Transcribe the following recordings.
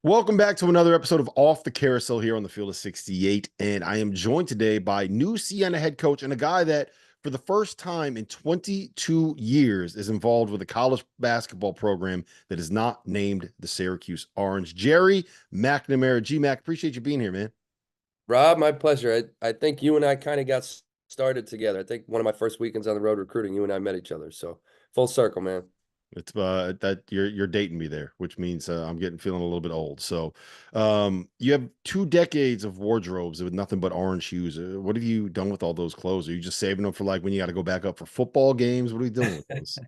Welcome back to another episode of Off the Carousel here on the Field of 68. And I am joined today by new Siena head coach and a guy that, for the first time in 22 years, is involved with a college basketball program that is not named the Syracuse Orange. Gerry McNamara. G-Mac, appreciate you being here, man. Rob, my pleasure. I think you and I kind of got started together. I think one of my first weekends on the road recruiting, you and I met each other. So full circle, man. It's that you're dating me there, which means I'm getting feeling a little bit old. So, you have 2 decades of wardrobes with nothing but orange hues. What have you done with all those clothes? Are you just saving them for like when you got to go back up for football games? What are you doing with those?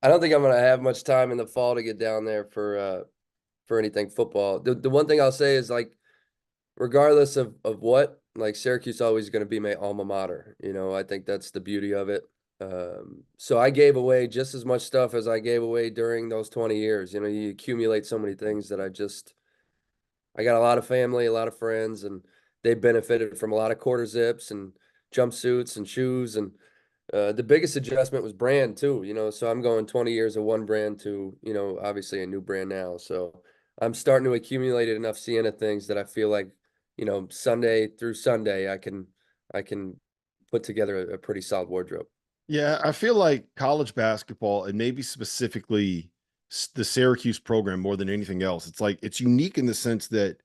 I don't think I'm gonna have much time in the fall to get down there for anything football. The one thing I'll say is like regardless of what, like Syracuse is always gonna be my alma mater. I think that's the beauty of it. So I gave away just as much stuff as I gave away during those 20 years. You accumulate so many things that I got a lot of family, a lot of friends, and they benefited from a lot of quarter zips and jumpsuits and shoes. And the biggest adjustment was brand too, So I'm going 20 years of one brand to, obviously a new brand now. So I'm starting to accumulate enough Sienna things that I feel like, Sunday through Sunday, I can put together a pretty solid wardrobe. Yeah, I feel like college basketball and maybe specifically the Syracuse program more than anything else. It's like it's unique in the sense that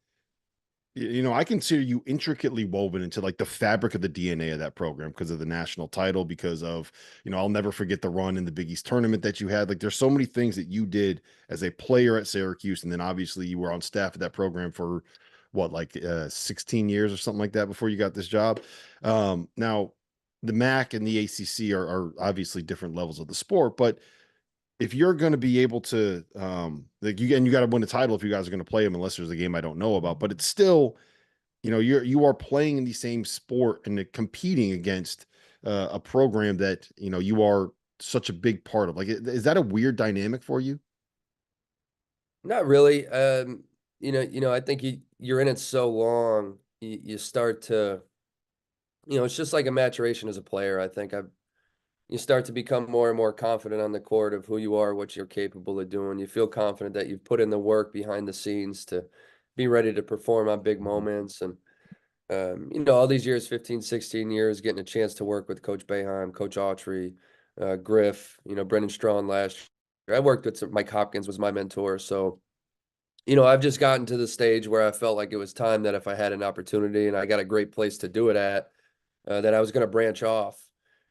I consider you intricately woven into like the fabric of the DNA of that program because of the national title, because of, I'll never forget the run in the Big East tournament that you had. Like there's so many things that you did as a player at Syracuse. And then obviously you were on staff at that program for what, like 16 years or something like that before you got this job. Now the MAAC and the ACC are obviously different levels of the sport, but if you're going to be able to like you got to win a title if you guys are going to play them, unless there's a game I don't know about, but it's still, you are playing in the same sport and competing against a program that you are such a big part of. Like, is that a weird dynamic for you? Not really. I think you're in it so long, you start to, it's just like a maturation as a player. I think you start to become more and more confident on the court of who you are, what you're capable of doing. You feel confident that you've put in the work behind the scenes to be ready to perform on big moments. And, all these years, 15, 16 years, getting a chance to work with Coach Boeheim, Coach Autry, Griff, Brendan Strawn last year. I worked with Mike Hopkins was my mentor. So, I've just gotten to the stage where I felt like it was time that if I had an opportunity and I got a great place to do it at, that I was going to branch off.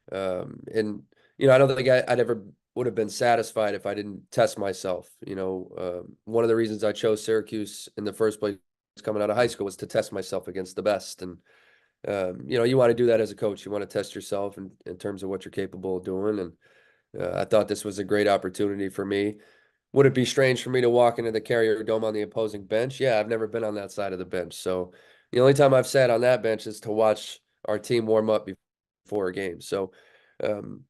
And I don't think I'd ever would have been satisfied if I didn't test myself. One of the reasons I chose Syracuse in the first place coming out of high school was to test myself against the best. And you want to do that as a coach. You want to test yourself in terms of what you're capable of doing. And I thought this was a great opportunity for me. Would it be strange for me to walk into the Carrier Dome on the opposing bench? Yeah, I've never been on that side of the bench. So the only time I've sat on that bench is to watch our team warm up before a game. So, um,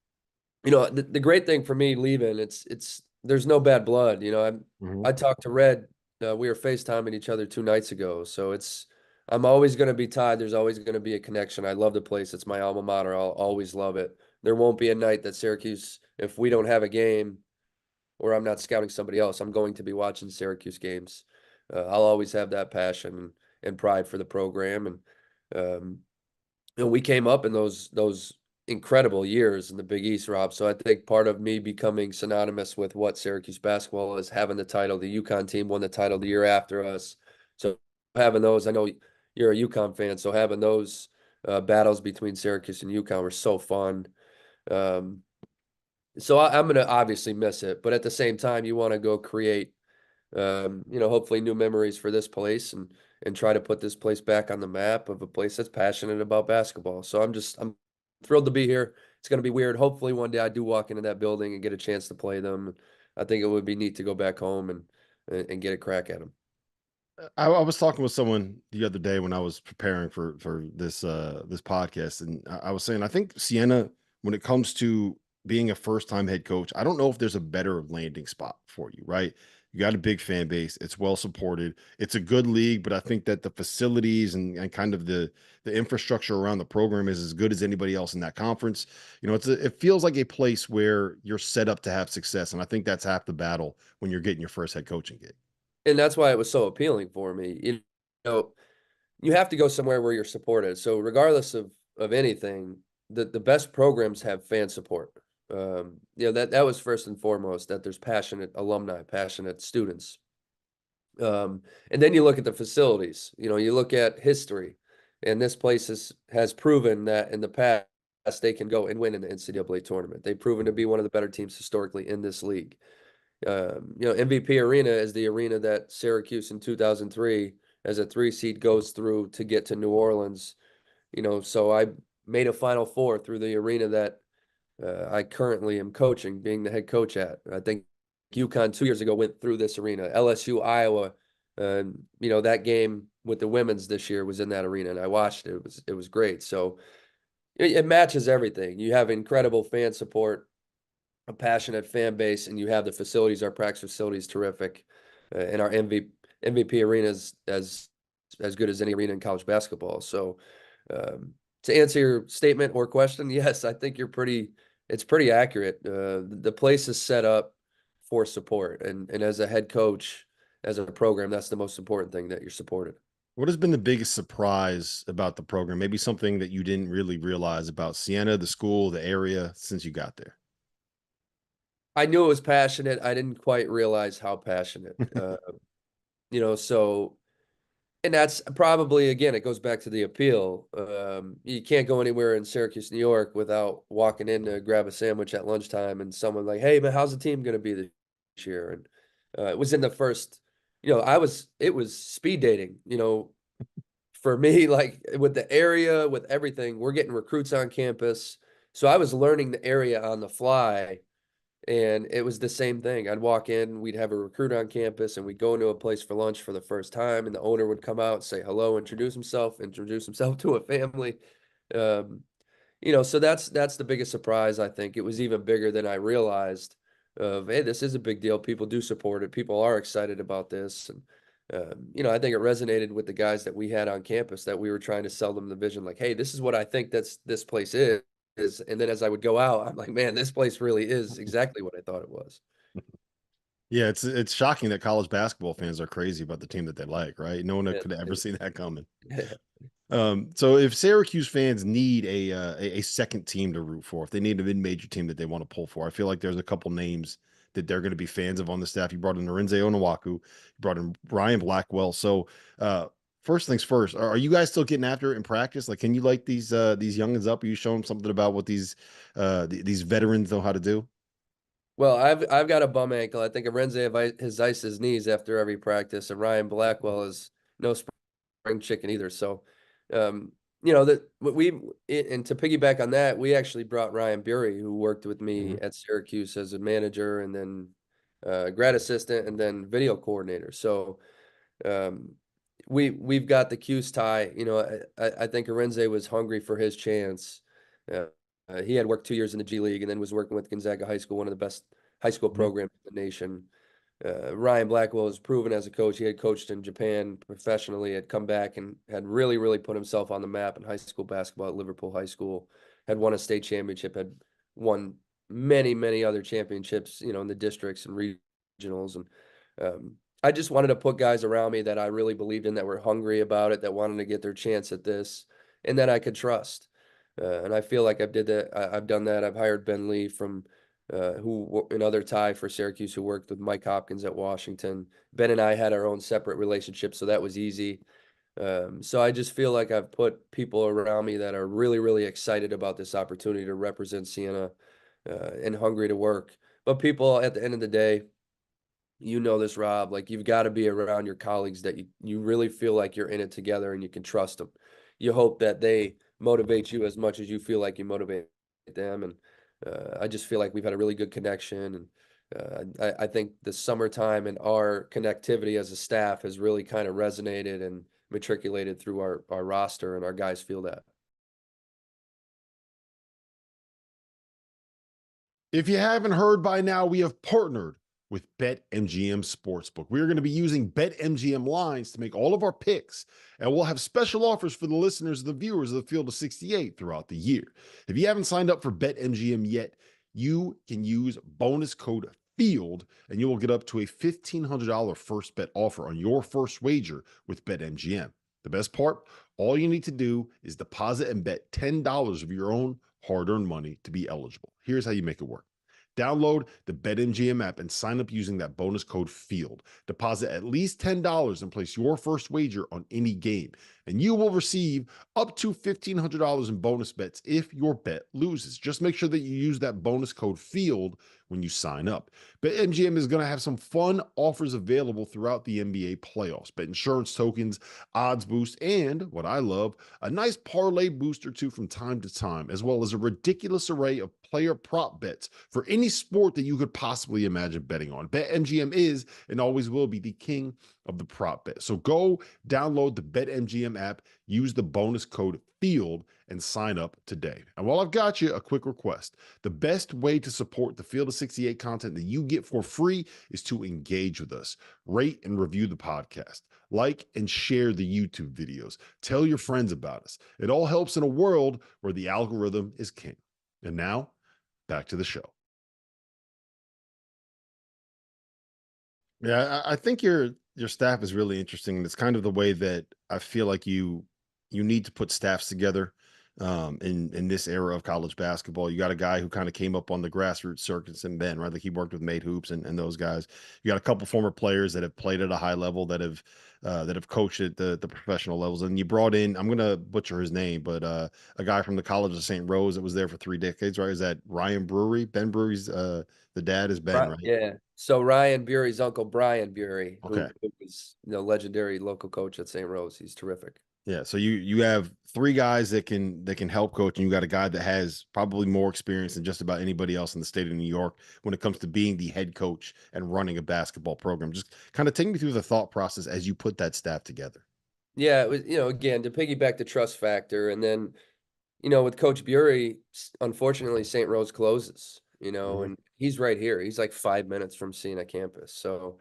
the great thing for me leaving, it's there's no bad blood. Mhm. I talked to Red. We were FaceTiming each other 2 nights ago. So I'm always going to be tied. There's always going to be a connection. I love the place. It's my alma mater. I'll always love it. There won't be a night that Syracuse, if we don't have a game, or I'm not scouting somebody else. I'm going to be watching Syracuse games. I'll always have that passion and pride for the program. Um, we came up in those incredible years in the Big East, Rob. So I think part of me becoming synonymous with what Syracuse basketball is having the title. The UConn team won the title the year after us. So having those, I know you're a UConn fan, so having those battles between Syracuse and UConn were so fun. Um, so I'm going to obviously miss it, but at the same time, you want to go create, hopefully new memories for this place and try to put this place back on the map of a place that's passionate about basketball. So I'm thrilled to be here. It's going to be weird. Hopefully one day I do walk into that building and get a chance to play them. I think it would be neat to go back home and get a crack at them. I was talking with someone the other day when I was preparing for this podcast, and I was saying I think Siena, when it comes to being a first time head coach, I don't know if there's a better landing spot for you. Right, you got a big fan base, it's well supported, it's a good league, but I think that the facilities and kind of the infrastructure around the program is as good as anybody else in that conference. It feels like a place where you're set up to have success, and I think that's half the battle when you're getting your first head coaching gig. and that's why it was so appealing for me. You know, you have to go somewhere where you're supported. So regardless of anything, the best programs have fan support. That was first and foremost, that there's passionate alumni, passionate students. And then you look at the facilities, you look at history, and this place has proven that in the past they can go and win an NCAA tournament. They've proven to be one of the better teams historically in this league. MVP Arena is the arena that Syracuse in 2003 as a 3 seed goes through to get to New Orleans. So I made a Final Four through the arena that I currently am coaching, being the head coach at. I think UConn 2 years ago went through this arena. LSU, Iowa, that game with the women's this year was in that arena, and I watched it. It was great. So it matches everything. You have incredible fan support, a passionate fan base, and you have the facilities. Our practice facility is terrific, and our MVP arena is as good as any arena in college basketball. So, to answer your statement or question, yes, I think it's pretty accurate. The place is set up for support, and as a head coach, as a program, that's the most important thing, that you're supported. What has been the biggest surprise about the program? Maybe something that you didn't really realize about Siena, the school, the area since you got there. I knew it was passionate. I didn't quite realize how passionate. So, and that's probably, again, it goes back to the appeal. You can't go anywhere in Syracuse, New York without walking in to grab a sandwich at lunchtime and someone like, "Hey, man, how's the team going to be this year?" And it was in the first, it was speed dating, for me, like with the area, with everything. We're getting recruits on campus. So I was learning the area on the fly. And it was the same thing. I'd walk in, we'd have a recruit on campus, and we'd go into a place for lunch for the first time, and the owner would come out, say hello, introduce himself to a family. Um, so that's the biggest surprise, I think. It was even bigger than I realized of, hey, this is a big deal. People do support it. People are excited about this. And, I think it resonated with the guys that we had on campus, that we were trying to sell them the vision, like, hey, this is what I think this place is. And then as I would go out, I'm like, man, this place really is exactly what I thought it was. Yeah, it's shocking that college basketball fans are crazy about the team that they like, right? No one Yeah, could have ever seen that coming. yeah. So if Syracuse fans need a second team to root for, if they need a mid-major team that they want to pull for, I feel like there's a couple names that they're going to be fans of on the staff. You brought in Arinze Onuaku, you brought in Ryan Blackwell. So first things first, are you guys still getting after it in practice? Like, can you light these youngins up? Are you showing them something about what these veterans know how to do? Well, I've got a bum ankle. I think Arinze has iced his knees after every practice, and Ryan Blackwell is no spring chicken either. So, that and to piggyback on that, we actually brought Ryan Bury, who worked with me at Syracuse as a manager, and then grad assistant, and then video coordinator. So, um, we've got the Cuse tie. I think Arinze was hungry for his chance. Uh, he had worked 2 years in the G League, and then was working with Gonzaga High School, one of the best high school Mhm. programs in the nation. Ryan Blackwell has proven as a coach. He had coached in Japan professionally, had come back and had really, really put himself on the map in high school basketball at Liverpool High School, had won a state championship, had won many, many other championships, in the districts and regionals. And I just wanted to put guys around me that I really believed in, that were hungry about it, that wanted to get their chance at this, and that I could trust. And I feel like I've done that. I've hired Ben Lee from another tie for Syracuse, who worked with Mike Hopkins at Washington. Ben and I had our own separate relationships, so that was easy. So I just feel like I've put people around me that are really, really excited about this opportunity to represent Siena, and hungry to work. But people, at the end of the day, this, Rob, like, you've got to be around your colleagues that you really feel like you're in it together and you can trust them. You hope that they motivate you as much as you feel like you motivate them. And I just feel like we've had a really good connection. And I think the summertime and our connectivity as a staff has really kind of resonated and matriculated through our roster, and our guys feel that. If you haven't heard by now, we have partnered with BetMGM Sportsbook. We're going to be using BetMGM lines to make all of our picks, and we'll have special offers for the listeners and the viewers of the Field of 68 throughout the year. If you haven't signed up for BetMGM yet, you can use bonus code FIELD, and you will get up to a $1,500 first bet offer on your first wager with BetMGM. The best part, all you need to do is deposit and bet $10 of your own hard-earned money to be eligible. Here's how you make it work. Download the BetMGM app and sign up using that bonus code FIELD. Deposit at least $10 and place your first wager on any game, and you will receive up to $1,500 in bonus bets if your bet loses. Just make sure that you use that bonus code FIELD when you sign up. BetMGM is going to have some fun offers available throughout the NBA playoffs. Bet insurance tokens, odds boost, and what I love, a nice parlay booster too from time to time, as well as a ridiculous array of player prop bets for any sport that you could possibly imagine betting on. BetMGM is and always will be the king of the prop bet. So go download the BetMGM app, use the bonus code FIELD, and sign up today. And while I've got you, a quick request. The best way to support the Field of 68 content that you get for free is to engage with us. Rate and review the podcast. Like and share the YouTube videos. Tell your friends about us. It all helps in a world where the algorithm is king. And now, back to the show. Yeah, I think your staff is really interesting. And it's kind of the way that I feel like you need to put staffs together in this era of college basketball. You got a guy who kind of came up on the grassroots circuits in Ben, right? Like he worked with Made Hoops and those guys. You got a couple former players that have played at a high level that have coached at the professional levels. And you brought in, I'm gonna butcher his name, but a guy from the College of St. Rose that was there for 3 decades, right? Is that Ryan Brewery? Ben Brewery's the dad is Ben, Right. right? Yeah. So Ryan Bury's uncle, Brian Bury, Okay. who was, legendary local coach at St. Rose. He's terrific. Yeah, so you have three guys that can help coach, and you got a guy that has probably more experience than just about anybody else in the state of New York when it comes to being the head coach and running a basketball program. Just kind of take me through the thought process as you put that staff together. Yeah, it was, again, to piggyback the trust factor. And then, with Coach Bury, unfortunately, St. Rose closes, Mhm. and he's right here. He's like 5 minutes from Siena campus. So,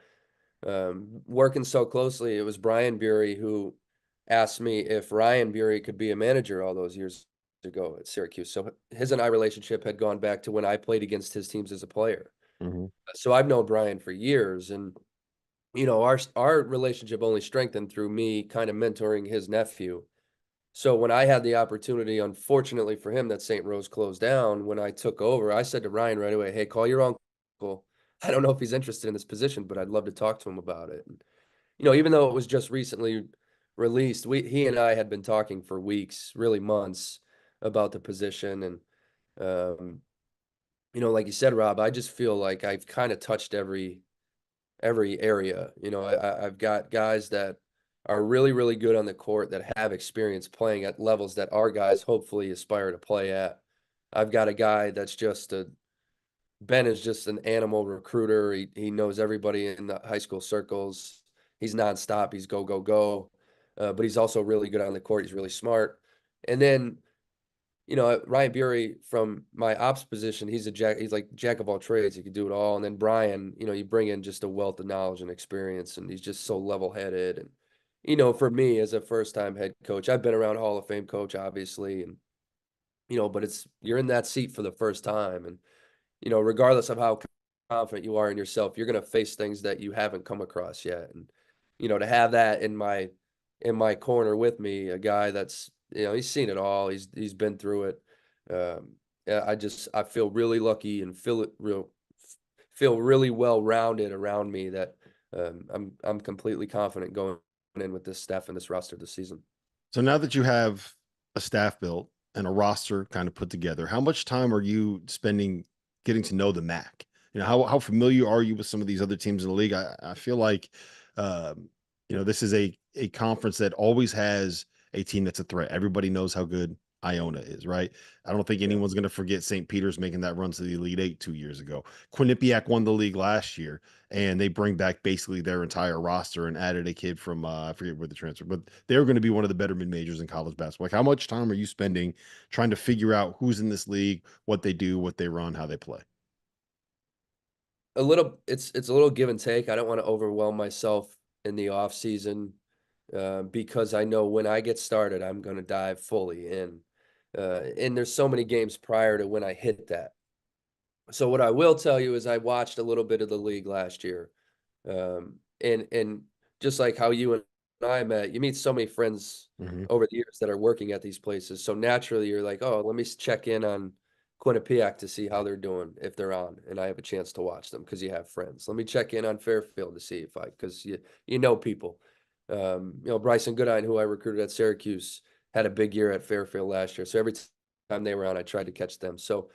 working so closely, it was Brian Bury who asked me if Ryan Bury could be a manager all those years ago at Syracuse. So his and I relationship had gone back to when I played against his teams as a player. Mhm. So I've known Brian for years, and our relationship only strengthened through me kind of mentoring his nephew. So when I had the opportunity, unfortunately for him, that St. Rose closed down, when I took over, I said to Ryan right away, "Hey, call your uncle. I don't know if he's interested in this position, but I'd love to talk to him about it." And, even though it was just recently released, he and I had been talking for weeks, really months, about the position. And um, like you said, Rob, I just feel like I've kind of touched every area. I've got guys that are really, really good on the court that have experience playing at levels that our guys hopefully aspire to play at. I've got a guy that's Ben is just an animal recruiter. He knows everybody in the high school circles. He's nonstop. He's go, go, go. But he's also really good on the court. He's really smart. And then, Ryan Bury from my ops position, he's like jack of all trades. He can do it all. And then Brian, you bring in just a wealth of knowledge and experience, and he's just so level-headed. And, for me as a first-time head coach, I've been around Hall of Fame coach, obviously, and, but you're in that seat for the first time. And, regardless of how confident you are in yourself, you're going to face things that you haven't come across yet. And, to have that in my corner with me, a guy that's, he's seen it all. He's been through it. Yeah, I feel really lucky and feel really well rounded around me that I'm completely confident going in with this staff and this roster this season. So now that you have a staff built and a roster kind of put together, how much time are you spending getting to know the MAAC? How familiar are you with some of these other teams in the league? I feel like this is a conference that always has a team that's a threat. Everybody knows how good Iona is, right? I don't think Yeah. anyone's going to forget St. Peter's making that run to the Elite Eight 2 years ago. Quinnipiac won the league last year, and they bring back basically their entire roster and added a kid from I forget where the transfer, but they're going to be one of the better mid majors in college basketball. Like, how much time are you spending trying to figure out who's in this league, what they do, what they run, how they play? It's a little give and take. I don't want to overwhelm myself in the off season, because I know when I get started, I'm going to dive fully in. And there's so many games prior to when I hit that. So what I will tell you is I watched a little bit of the league last year. And just like how you and I met, you meet so many friends Mhm. over the years that are working at these places. So naturally you're like, oh, let me check in on Quinnipiac to see how they're doing, if they're on, and I have a chance to watch them because you have friends. Let me check in on Fairfield to see if because you know people. Bryson Goodine, who I recruited at Syracuse, had a big year at Fairfield last year. So every time they were on, I tried to catch them. So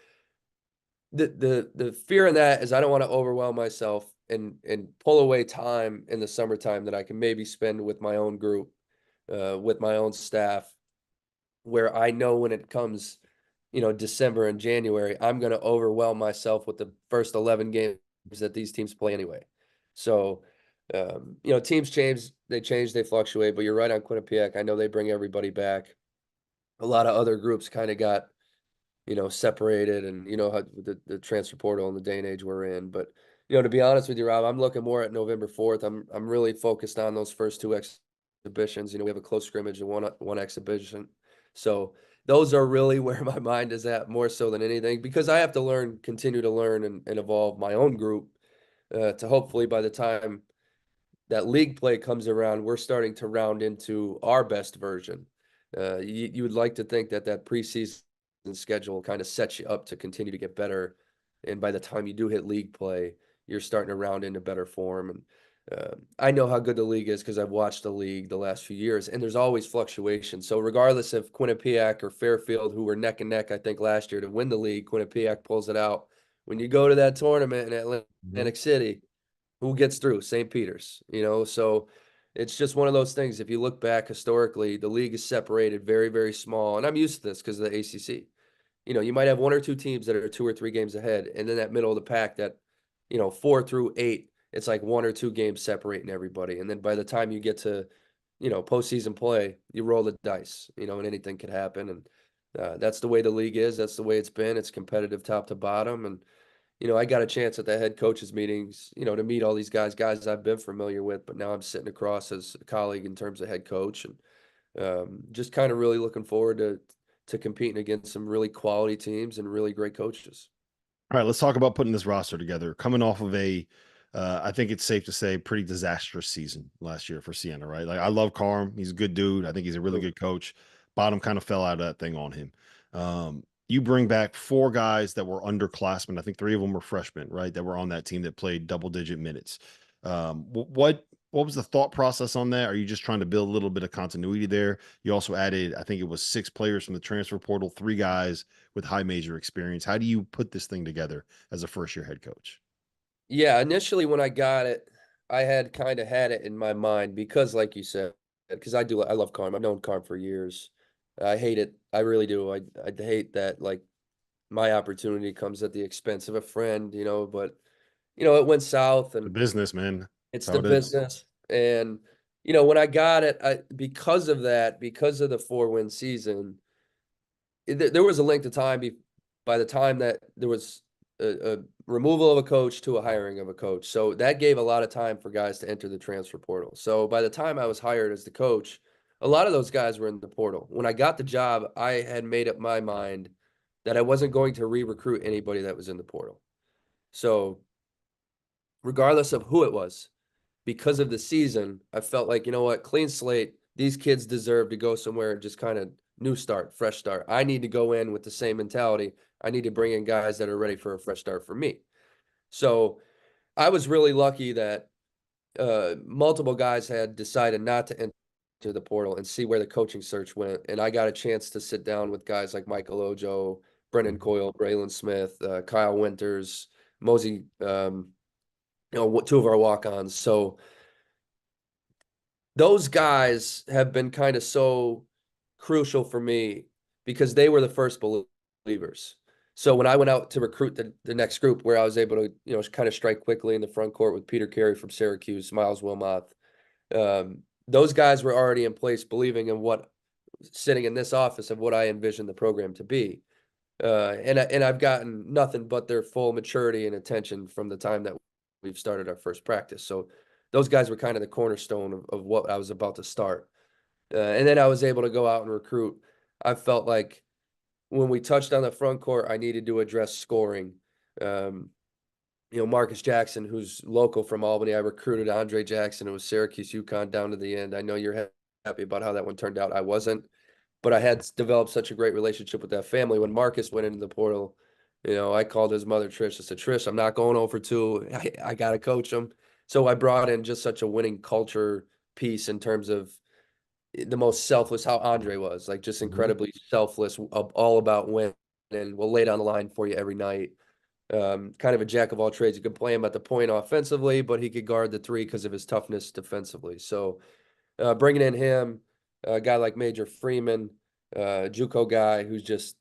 the fear in that is I don't want to overwhelm myself and pull away time in the summertime that I can maybe spend with my own group, with my own staff, where I know when it comes, December and January, I'm going to overwhelm myself with the first 11 games that these teams play anyway. So, teams change, they fluctuate, but you're right on Quinnipiac. I know they bring everybody back. A lot of other groups kind of got separated, and how the transfer portal and the day and age we're in. But, to be honest with you, Rob, I'm looking more at November 4th. I'm really focused on those first two exhibitions. We have a close scrimmage and one exhibition. So those are really where my mind is at more so than anything, because I have to continue to learn and evolve my own group, to hopefully by the time that league play comes around, we're starting to round into our best version. You would like to think that preseason schedule kind of sets you up to continue to get better. And by the time you do hit league play, you're starting to round into better form. And I know how good the league is because I've watched the league the last few years, and there's always fluctuation. So regardless of Quinnipiac or Fairfield, who were neck and neck, I think last year to win the league, Quinnipiac pulls it out. When you go to that tournament in Mhm. Atlantic City, who gets through? St. Peter's, so it's just one of those things. If you look back historically, the league is separated very, very small. And I'm used to this because of the ACC. You might have one or two teams that are 2 or 3 games ahead. And then that middle of the pack, that, 4 through 8, it's like 1 or 2 games separating everybody. And then by the time you get to, postseason play, you roll the dice, and anything could happen. And that's the way the league is. That's the way it's been. It's competitive top to bottom. And I got a chance at the head coaches meetings, to meet all these guys I've been familiar with, but now I'm sitting across as a colleague in terms of head coach, and just kind of really looking forward to competing against some really quality teams and really great coaches. All right, let's talk about putting this roster together. Coming off of I think it's safe to say, pretty disastrous season last year for Siena, right? Like, I love Carm. He's a good dude. I think he's a really good coach. Bottom kind of fell out of that thing on him. You bring back 4 guys that were underclassmen. I think 3 of them were freshmen, right? That were on that team that played double-digit minutes. What was the thought process on that? Are you just trying to build a little bit of continuity there? You also added, I think it was 6 players from the transfer portal, 3 guys with high major experience. How do you put this thing together as a first year head coach? Yeah, initially when I got it, I had kind of had it in my mind because, like you said, because I love Carm. I've known Carm for years. I hate it. I really do. I hate that, like, my opportunity comes at the expense of a friend, but it went south, The and business, man. That's it's how the it is. business. And, when I got it, because of that, because of the 4-win season, there was a length of time by the time that there was a removal of a coach to a hiring of a coach. So that gave a lot of time for guys to enter the transfer portal. So by the time I was hired as the coach, a lot of those guys were in the portal. When I got the job, I had made up my mind that I wasn't going to re-recruit anybody that was in the portal. So regardless of who it was, because of the season, I felt like, you know what, clean slate. These kids deserve to go somewhere and just kind of new start, fresh start. I need to go in with the same mentality. I need to bring in guys that are ready for a fresh start for me. So I was really lucky that multiple guys had decided not to enter the portal and see where the coaching search went. And I got a chance to sit down with guys like Michael Ojo, Brendan Mhm. Coyle, Braylon Smith, Kyle Winters, Mosey, 2 of our walk-ons. So those guys have been kind of so crucial for me because they were the first believers. So when I went out to recruit the next group, where I was able to, kind of strike quickly in the front court with Peter Carey from Syracuse, Miles Wilmoth, those guys were already in place, believing in what, sitting in this office, of what I envisioned the program to be. And I've gotten nothing but their full maturity and attention from the time that we've started our first practice. So those guys were kind of the cornerstone of what I was about to start. And then I was able to go out and recruit. I felt like when we touched on the front court, I needed to address scoring. Marcus Jackson, who's local from Albany. I recruited Andre Jackson. It was Syracuse, UConn down to the end. I know you're happy about how that one turned out. I wasn't, but I had developed such a great relationship with that family. When Marcus went into the portal, I called his mother, Trish. I said, Trish, I'm not going over two. I got to coach him. So I brought in just such a winning culture piece in terms of the most selfless, how Andre was, like just incredibly selfless, all about win, and we'll lay down the line for you every night. Kind of a jack of all trades. You could play him at the point offensively, but he could guard the three because of his toughness defensively. So bringing in him, a guy like Major Freeman, JUCO guy who's just,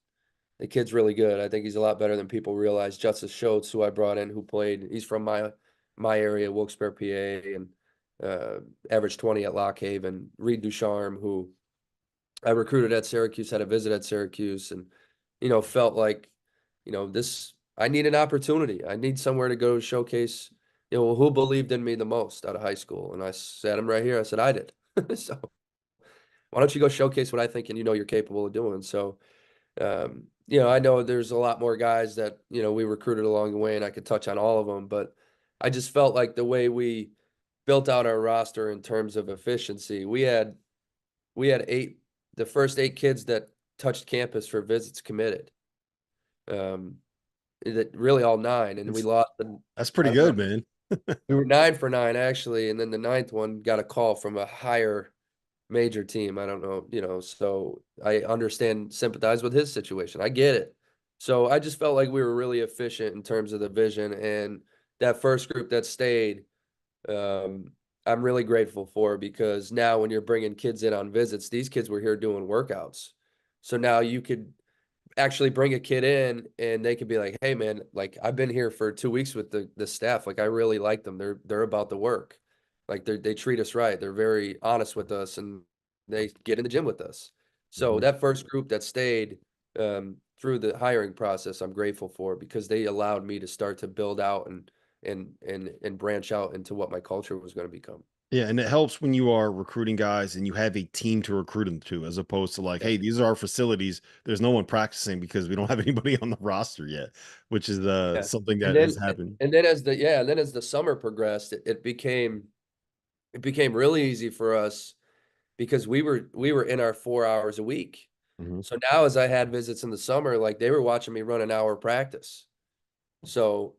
the kid's really good. I think he's a lot better than people realize. Justice Schultz, who I brought in, who played, he's from my area, Wilkes-Barre, PA, and averaged 20 at Lock Haven. Reed Ducharme, who I recruited at Syracuse, had a visit at Syracuse, and felt like this, I need an opportunity. I need somewhere to go showcase, who believed in me the most out of high school. And I sat him right here. I said, I did. So why don't you go showcase what I think and you're capable of doing? So, I know there's a lot more guys that, we recruited along the way, and I could touch on all of them, but I just felt like the way we built out our roster in terms of efficiency, we had the first 8 kids that touched campus for visits committed. That really all 9, and we lost. That's pretty good, man. We were 9 for 9 actually, and then the 9th one got a call from a higher major team. I don't know, so I understand, sympathize with his situation. I get it. So I just felt like we were really efficient in terms of the vision, and that first group that stayed, I'm really grateful for, because now when you're bringing kids in on visits, these kids were here doing workouts. So now you could actually bring a kid in and they could be like, hey man, like I've been here for 2 weeks with the staff. Like I really like them. They're about the work. Like they treat us right. They're very honest with us, and they get in the gym with us. So that first group that stayed through the hiring process, I'm grateful for, because they allowed me to start to build out and branch out into what my culture was going to become. Yeah, and it helps when you are recruiting guys and you have a team to recruit them to, as opposed to like, hey, these are our facilities. There's no one practicing because we don't have anybody on the roster yet, which is Yeah. something And that then has happened. and then as the summer progressed, it became really easy for us, because we were in our 4 hours a week. Mhm. So now as I had visits in the summer, like they were watching me run an hour of practice. So,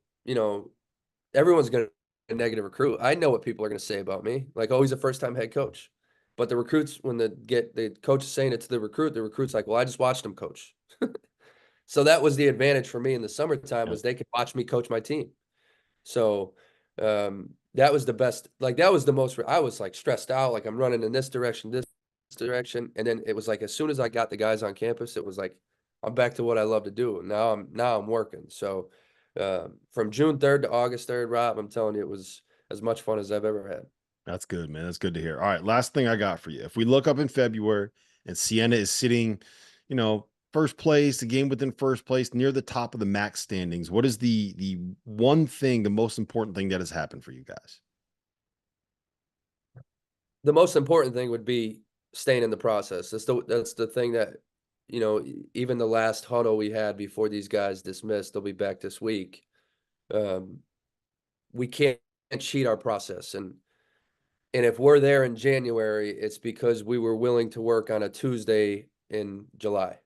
everyone's going to negative recruit. I know what people are going to say about me. Like, oh, he's a first-time head coach. But the recruits, when the coach is saying it to the recruit's like, well, I just watched him coach. So that was the advantage for me in the summertime, Yeah. was they could watch me coach my team. So that was the best. Like that was the most. I was like stressed out. Like I'm running in this direction, and then it was like as soon as I got the guys on campus, it was like I'm back to what I love to do. And now I'm working. So from June 3rd to August 3rd, Rob, I'm telling you, it was as much fun as I've ever had. That's good, man. That's good to hear. All right, last thing I got for you. If we look up in February and Siena is sitting, first place, the game within first place, near the top of the MAAC standings, what is the one thing, the most important thing that has happened for you guys? The most important thing would be staying in the process. That's the thing that, even the last huddle we had before these guys dismissed, they'll be back this week. We can't cheat our process. And if we're there in January, it's because we were willing to work on a Tuesday in July.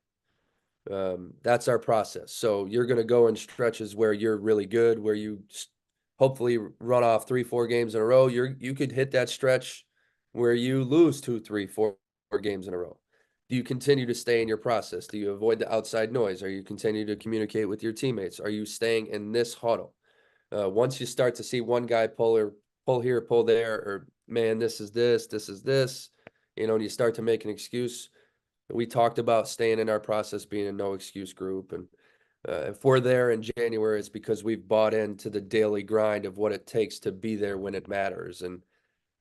That's our process. So you're going to go in stretches where you're really good, where you hopefully run off 3-4 games in a row. You could hit that stretch where you lose 2, 3, 4 games in a row. Do you continue to stay in your process? Do you avoid the outside noise? Are you continue to communicate with your teammates? Are you staying in this huddle? Once you start to see one guy pull here, pull there, or man, this is this, and you start to make an excuse. We talked about staying in our process, being a no excuse group. And if we're there in January, it's because we've bought into the daily grind of what it takes to be there when it matters. And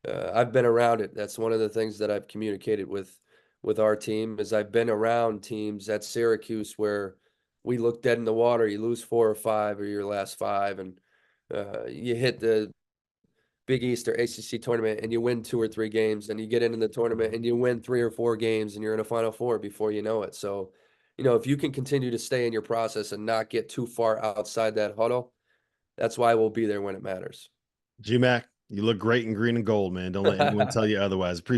I've been around it. That's one of the things that I've communicated with our team, is I've been around teams at Syracuse where we look dead in the water. You lose 4 or 5 or your last 5, and you hit the Big East or ACC tournament and you win 2 or 3 games, and you get into the tournament and you win 3 or 4 games, and you're in a Final Four before you know it. So you know, if you can continue to stay in your process and not get too far outside that huddle, that's why we'll be there when it matters. GMAC, you look great in green and gold, man. Don't let anyone tell you otherwise. Appreciate